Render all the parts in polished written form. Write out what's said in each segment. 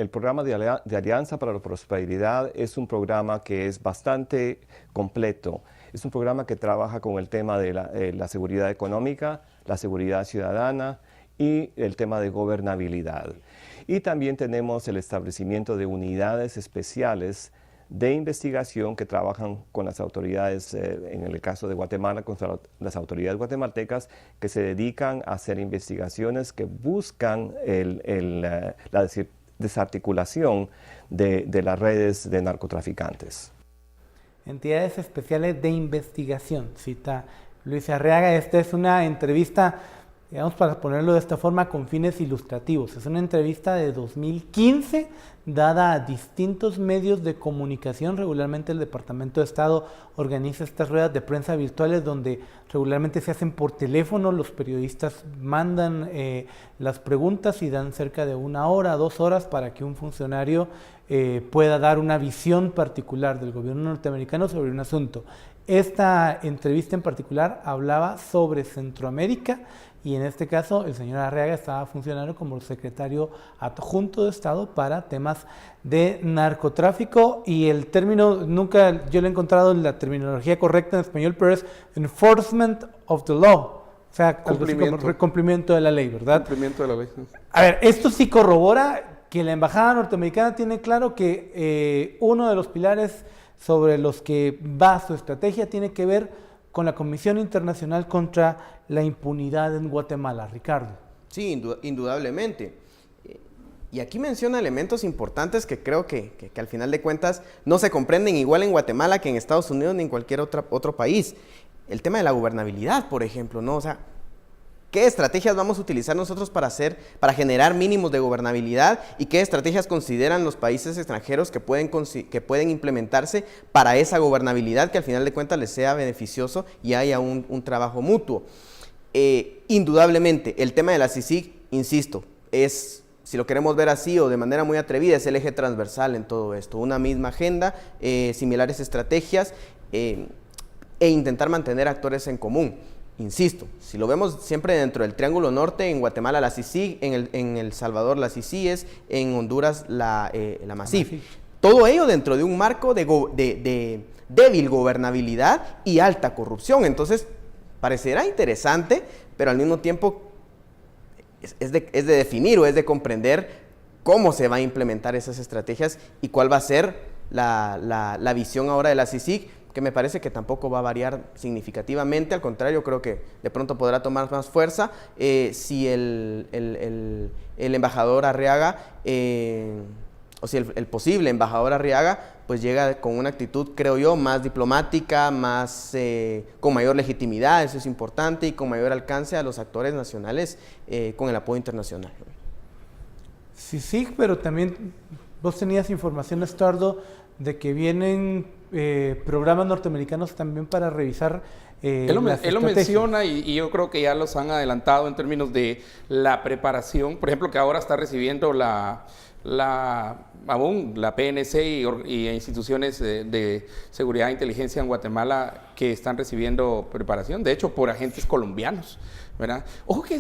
el programa de Alianza para la Prosperidad es un programa que es bastante completo. Es un programa que trabaja con el tema de la seguridad económica, la seguridad ciudadana y el tema de gobernabilidad. Y también tenemos el establecimiento de unidades especiales de investigación que trabajan con las autoridades, en el caso de Guatemala, con las autoridades guatemaltecas, que se dedican a hacer investigaciones que buscan la desarticulación de las redes de narcotraficantes. Entidades especiales de investigación, cita Luis Arriaga. Esta es una entrevista, digamos, para ponerlo de esta forma, con fines ilustrativos. Es una entrevista de 2015 dada a distintos medios de comunicación. Regularmente el Departamento de Estado organiza estas ruedas de prensa virtuales donde regularmente se hacen por teléfono. Los periodistas mandan las preguntas y dan cerca de 1 hora, 2 horas para que un funcionario pueda dar una visión particular del gobierno norteamericano sobre un asunto. Esta entrevista en particular hablaba sobre Centroamérica y en este caso el señor Arriaga estaba funcionando como secretario adjunto de Estado para temas de narcotráfico, y el término, nunca yo lo he encontrado en la terminología correcta en español, pero es enforcement of the law, o sea, cumplimiento de la ley, ¿verdad? Cumplimiento de la ley. A ver, esto sí corrobora que la embajada norteamericana tiene claro que uno de los pilares sobre los que va su estrategia tiene que ver con la Comisión Internacional contra la Impunidad en Guatemala. Ricardo. Sí, indudablemente. Y aquí menciona elementos importantes que creo que al final de cuentas no se comprenden igual en Guatemala que en Estados Unidos ni en cualquier otro país. El tema de la gobernabilidad, por ejemplo, ¿no? O sea, ¿qué estrategias vamos a utilizar nosotros para generar mínimos de gobernabilidad y qué estrategias consideran los países extranjeros que pueden implementarse para esa gobernabilidad que al final de cuentas les sea beneficioso y haya un trabajo mutuo? Indudablemente, el tema de la CICIG, insisto, si lo queremos ver así o de manera muy atrevida, es el eje transversal en todo esto. Una misma agenda, similares estrategias e intentar mantener actores en común. Insisto, si lo vemos siempre dentro del Triángulo Norte, en Guatemala la CICIG, en El Salvador la CICIES, en Honduras la MASIF. Todo ello dentro de un marco de débil gobernabilidad y alta corrupción. Entonces, parecerá interesante, pero al mismo tiempo es de definir o es de comprender cómo se va a implementar esas estrategias y cuál va a ser la visión ahora de la CICIG, que me parece que tampoco va a variar significativamente, al contrario, creo que de pronto podrá tomar más fuerza si el embajador Arriaga, o si el posible embajador Arriaga, pues llega con una actitud, creo yo, más diplomática, con mayor legitimidad, eso es importante, y con mayor alcance a los actores nacionales con el apoyo internacional. Sí, pero también vos tenías información, Estardo, de que vienen programas norteamericanos también para revisar él lo menciona y yo creo que ya los han adelantado en términos de la preparación. Por ejemplo, que ahora está recibiendo la PNC y instituciones de seguridad e inteligencia en Guatemala que están recibiendo preparación, de hecho, por agentes colombianos, ¿verdad? Ojo que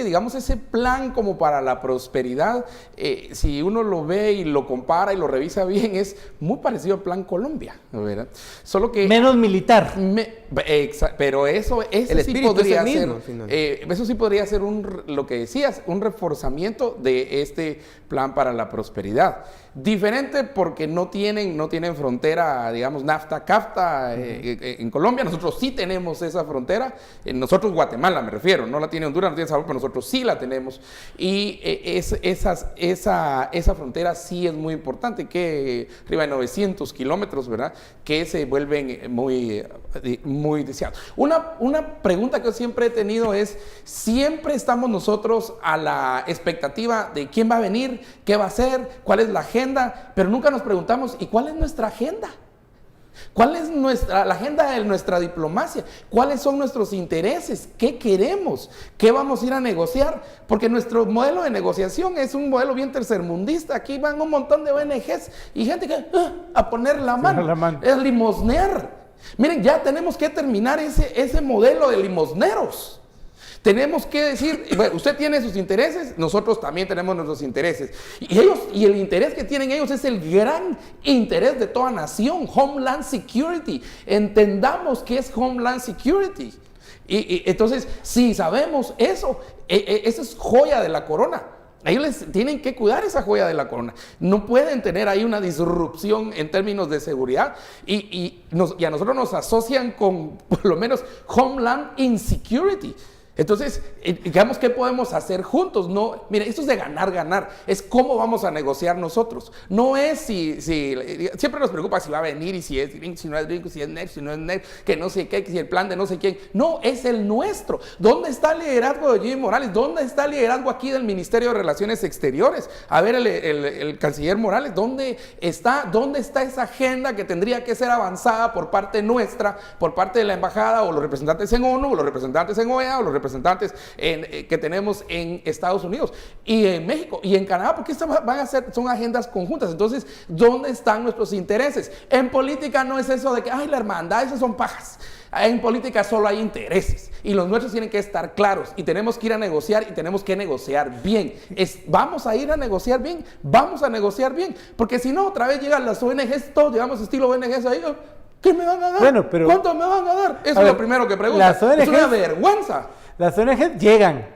digamos, ese plan como para la prosperidad, si uno lo ve y lo compara y lo revisa bien, es muy parecido al Plan Colombia, ¿verdad? Solo que... menos militar. Pero eso sí podría ser, eso sí podría ser lo que decías, un reforzamiento de este plan para la prosperidad. Diferente porque no tienen frontera, digamos, NAFTA-CAFTA en Colombia. Nosotros sí tenemos esa frontera. Nosotros, Guatemala me refiero, no la tiene Honduras, no tiene Salvador, pero nosotros sí la tenemos. Y esa frontera sí es muy importante, que arriba de 900 kilómetros, ¿verdad? Que se vuelven muy deseados. Una pregunta que yo siempre he tenido es, siempre estamos nosotros a la expectativa de quién va a venir, qué va a hacer, cuál es la agenda, pero nunca nos preguntamos, ¿y cuál es nuestra agenda? ¿Cuál es la agenda de nuestra diplomacia? ¿Cuáles son nuestros intereses? ¿Qué queremos? ¿Qué vamos a ir a negociar? Porque nuestro modelo de negociación es un modelo bien tercermundista. Aquí van un montón de ONGs y gente que a poner la mano. Es limosnear. Miren, ya tenemos que terminar ese modelo de limosneros. Tenemos que decir, bueno, usted tiene sus intereses, nosotros también tenemos nuestros intereses. Y el interés que tienen ellos es el gran interés de toda nación, Homeland Security. Entendamos qué es Homeland Security. Y entonces, si sabemos eso, esa es joya de la corona. Ellos les tienen que cuidar esa joya de la corona. No pueden tener ahí una disrupción en términos de seguridad. Y a nosotros nos asocian con, por lo menos, Homeland Insecurity. Entonces, digamos, ¿qué podemos hacer juntos? No, mire, esto es de ganar, ganar. Es cómo vamos a negociar nosotros. No es si siempre nos preocupa si va a venir y si es gringo, si no es gringo, si es next, si no es next, que no sé qué, que si el plan de no sé quién. No, es el nuestro. ¿Dónde está el liderazgo de Jimmy Morales? ¿Dónde está el liderazgo aquí del Ministerio de Relaciones Exteriores? A ver, el canciller Morales, ¿dónde está esa agenda que tendría que ser avanzada por parte nuestra, por parte de la embajada o los representantes en ONU, o los representantes en OEA, o los representantes que tenemos en Estados Unidos y en México y en Canadá, porque estas van a ser, son agendas conjuntas? Entonces, ¿dónde están nuestros intereses? En política no es eso de que, ay, la hermandad, esas son pajas. En política solo hay intereses y los nuestros tienen que estar claros y tenemos que ir a negociar y tenemos que negociar bien. Vamos a ir a negociar bien, vamos a negociar bien, porque si no, otra vez llegan las ONGs, todos llevamos estilo ONGs ahí. ¿Qué me van a dar? Bueno, pero, ¿cuánto me van a dar? Eso es lo primero que pregunto. Es una vergüenza. Las ONG llegan,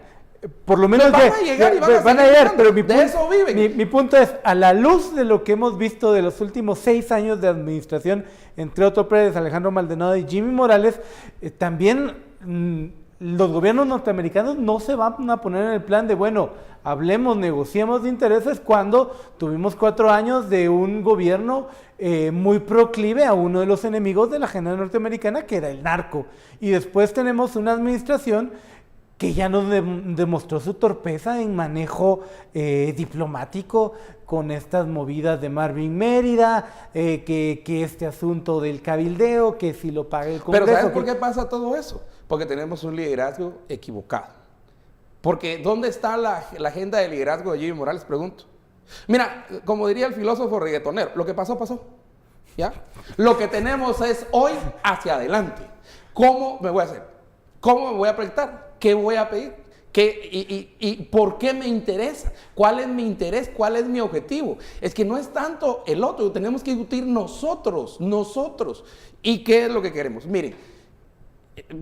por lo menos van a llegar y van a llegar, pero eso viven. Mi punto es, a la luz de lo que hemos visto de los últimos 6 años de administración, entre Otto Pérez, Alejandro Maldonado y Jimmy Morales, también los gobiernos norteamericanos no se van a poner en el plan de, bueno, hablemos, negociemos de intereses, cuando tuvimos 4 años de un gobierno muy proclive a uno de los enemigos de la agenda norteamericana, que era el narco. Y después tenemos una administración que ya nos demostró su torpeza en manejo diplomático, con estas movidas de Marvin Mérida, que este asunto del cabildeo, que si lo paga el Congreso. Pero ¿sabes por qué pasa todo eso? Porque tenemos un liderazgo equivocado. Porque ¿dónde está la agenda de liderazgo de Jimmy Morales? Pregunto. Mira, como diría el filósofo reggaetonero, lo que pasó, pasó. ¿Ya? Lo que tenemos es hoy hacia adelante. ¿Cómo me voy a hacer? ¿Cómo me voy a proyectar? ¿Qué voy a pedir? ¿Y por qué me interesa? ¿Cuál es mi interés? ¿Cuál es mi objetivo? Es que no es tanto el otro, tenemos que discutir nosotros. ¿Y qué es lo que queremos? Miren,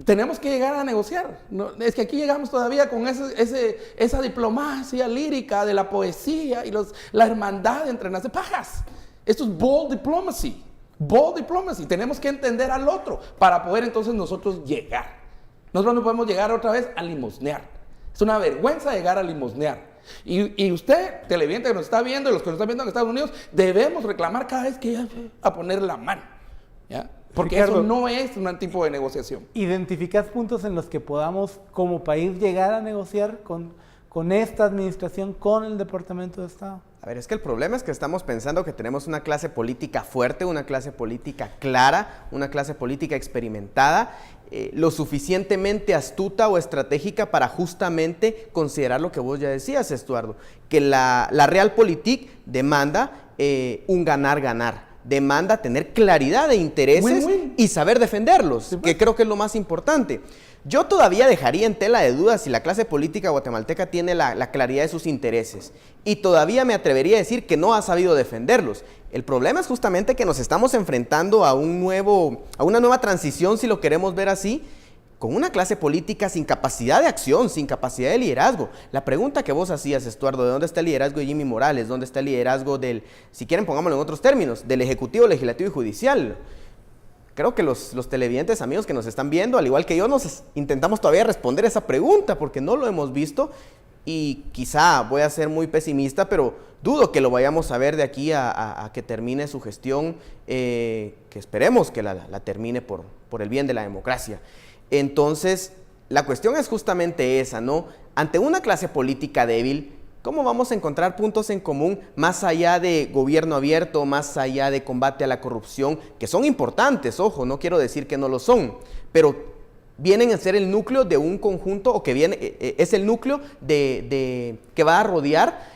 tenemos que llegar a negociar. ¿No? Es que aquí llegamos todavía con esa diplomacia lírica de la poesía y la hermandad entre naciones. ¡Pajas! Esto es bold diplomacy. Bold diplomacy. Tenemos que entender al otro para poder entonces nosotros llegar. Nosotros no podemos llegar otra vez a limosnear. Es una vergüenza llegar a limosnear. Y usted, televidente que nos está viendo y los que nos están viendo en Estados Unidos, debemos reclamar cada vez que a poner la mano. ¿Ya? Porque Ricardo, eso no es un tipo de negociación. ¿Identificas puntos en los que podamos como país llegar a negociar con esta administración, con el Departamento de Estado? A ver, es que el problema es que estamos pensando que tenemos una clase política fuerte, una clase política clara, una clase política experimentada, lo suficientemente astuta o estratégica para justamente considerar lo que vos ya decías, Estuardo, que la Realpolitik demanda un ganar-ganar. Demanda tener claridad de intereses y saber defenderlos, sí, que creo que es lo más importante. Yo todavía dejaría en tela de dudas si la clase política guatemalteca tiene la claridad de sus intereses, y todavía me atrevería a decir que no ha sabido defenderlos. El problema es justamente que nos estamos enfrentando a una nueva transición, si lo queremos ver así, con una clase política sin capacidad de acción, sin capacidad de liderazgo. La pregunta que vos hacías, Estuardo, ¿de dónde está el liderazgo de Jimmy Morales? ¿Dónde está el liderazgo del, si quieren pongámoslo en otros términos, del Ejecutivo, Legislativo y Judicial? Creo que los televidentes amigos que nos están viendo, al igual que yo, nos intentamos todavía responder esa pregunta, porque no lo hemos visto, y quizá voy a ser muy pesimista, pero dudo que lo vayamos a ver de aquí a que termine su gestión, que esperemos que la termine por el bien de la democracia. Entonces, la cuestión es justamente esa, ¿no? Ante una clase política débil, ¿cómo vamos a encontrar puntos en común más allá de gobierno abierto, más allá de combate a la corrupción, que son importantes, ojo, no quiero decir que no lo son, pero vienen a ser el núcleo de un conjunto, o que es el núcleo que va a rodear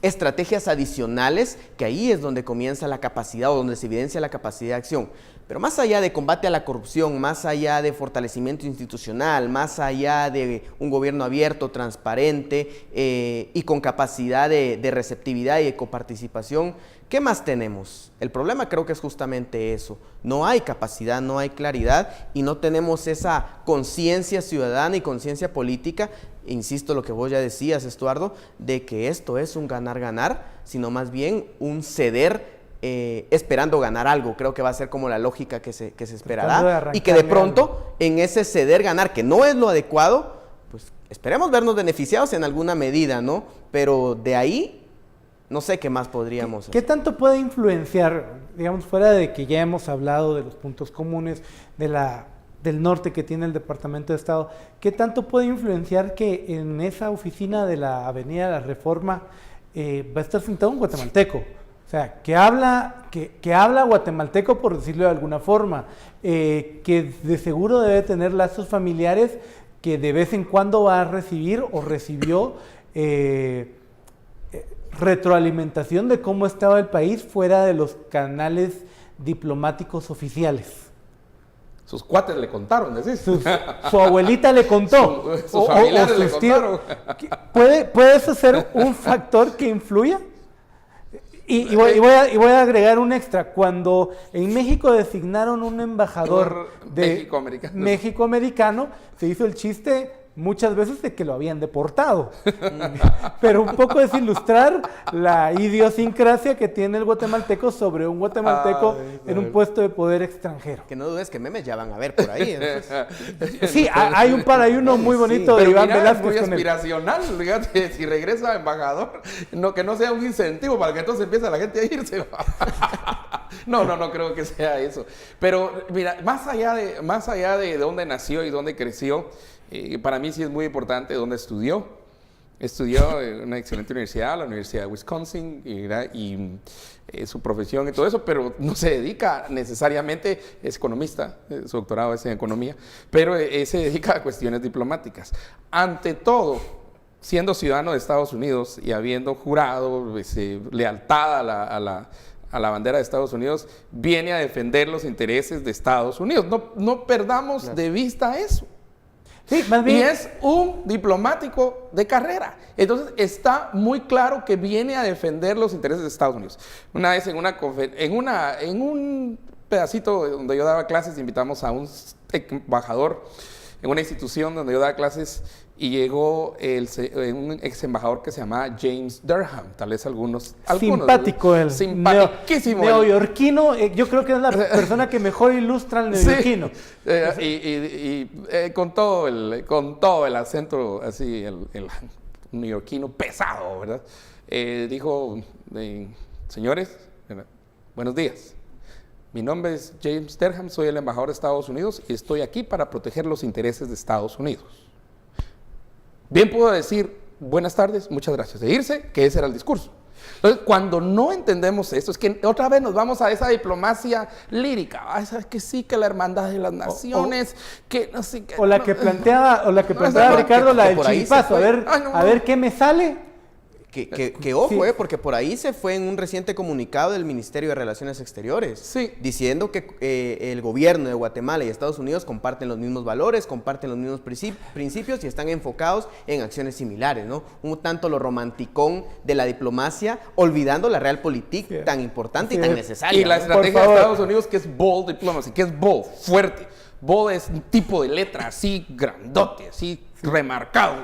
estrategias adicionales, que ahí es donde comienza la capacidad o donde se evidencia la capacidad de acción. Pero más allá de combate a la corrupción, más allá de fortalecimiento institucional, más allá de un gobierno abierto, transparente y con capacidad de receptividad y de coparticipación, ¿qué más tenemos? El problema creo que es justamente eso. No hay capacidad, no hay claridad y no tenemos esa conciencia ciudadana y conciencia política, insisto lo que vos ya decías, Estuardo, de que esto es un ganar-ganar, sino más bien un ceder esperando ganar algo. Creo que va a ser como la lógica que se esperará y que de pronto en ese ceder ganar, que no es lo adecuado, pues esperemos vernos beneficiados en alguna medida, ¿no? Pero de ahí no sé qué más podríamos hacer. ¿Qué tanto puede influenciar, digamos, fuera de que ya hemos hablado de los puntos comunes del norte que tiene el Departamento de Estado, qué tanto puede influenciar que en esa oficina de la Avenida de la Reforma va a estar sentado un guatemalteco? O sea, que habla guatemalteco, por decirlo de alguna forma, que de seguro debe tener lazos familiares, que de vez en cuando va a recibir o recibió retroalimentación de cómo estaba el país fuera de los canales diplomáticos oficiales. Sus cuates le contaron, ¿decís? Su abuelita le contó. Sus familiares le contaron. ¿Puede eso ser un factor que influya? Y voy a agregar un extra. Cuando en México designaron un embajador de México-americano, se hizo el chiste muchas veces de que lo habían deportado. Pero un poco es ilustrar la idiosincrasia que tiene el guatemalteco sobre un guatemalteco en un puesto de poder extranjero. Que no dudes que memes ya van a ver por ahí. Sí, hay uno muy bonito de Iván Velázquez. Muy aspiracional, fíjate, si regresa embajador, que no sea un incentivo para que entonces empiece la gente a irse. No creo que sea eso. Pero mira, más allá de dónde nació y dónde creció, para mí sí es muy importante dónde estudió. Estudió en una excelente universidad, la Universidad de Wisconsin, y su profesión y todo eso, pero no se dedica necesariamente, es economista, su doctorado es en economía, pero se dedica a cuestiones diplomáticas. Ante todo, siendo ciudadano de Estados Unidos y habiendo jurado lealtad a la bandera de Estados Unidos, viene a defender los intereses de Estados Unidos. No perdamos de vista eso. Sí, más bien. Y es un diplomático de carrera. Entonces está muy claro que viene a defender los intereses de Estados Unidos. Una vez en un pedacito donde yo daba clases, invitamos a un embajador en una institución donde yo daba clases y llegó un ex embajador que se llamaba James Durham, tal vez algunos simpático él. Simpaticísimo. Neoyorquino, yo creo que es la persona que mejor ilustra al neoyorquino. Sí, con todo el acento así, el neoyorquino pesado, ¿verdad? Dijo, señores, buenos días. Mi nombre es James Durham, soy el embajador de Estados Unidos y estoy aquí para proteger los intereses de Estados Unidos. Bien puedo decir, buenas tardes, muchas gracias, e irse, que ese era el discurso. Entonces, cuando no entendemos esto, es que otra vez nos vamos a esa diplomacia lírica. ¿Sabes que sí, que la hermandad de las naciones, que no sé qué? O la que planteaba Ricardo, la del chiripazo, a ver qué me sale. Que ojo, sí. Porque por ahí se fue en un reciente comunicado del Ministerio de Relaciones Exteriores, sí, diciendo que el gobierno de Guatemala y Estados Unidos comparten los mismos valores, comparten los mismos principios y están enfocados en acciones similares, ¿no? Un tanto lo romanticón de la diplomacia, olvidando la realpolitik tan importante y tan necesaria. Y la estrategia de Estados Unidos, que es bold diplomacy, que es bold, fuerte. Bold es un tipo de letra así grandote, así remarcado.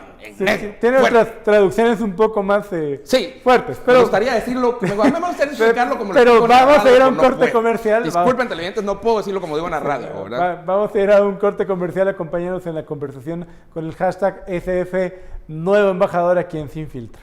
Tiene otras traducciones un poco más fuertes. Pero me gustaría decirlo, me gustaría explicarlo como pero lo vamos a ir a un corte comercial. Disculpen, televidentes, no puedo decirlo como digo en la radio, ¿verdad? Vamos a ir a un corte comercial, acompañados en la conversación con el hashtag SF Nuevo Embajador aquí en Sin Filtro.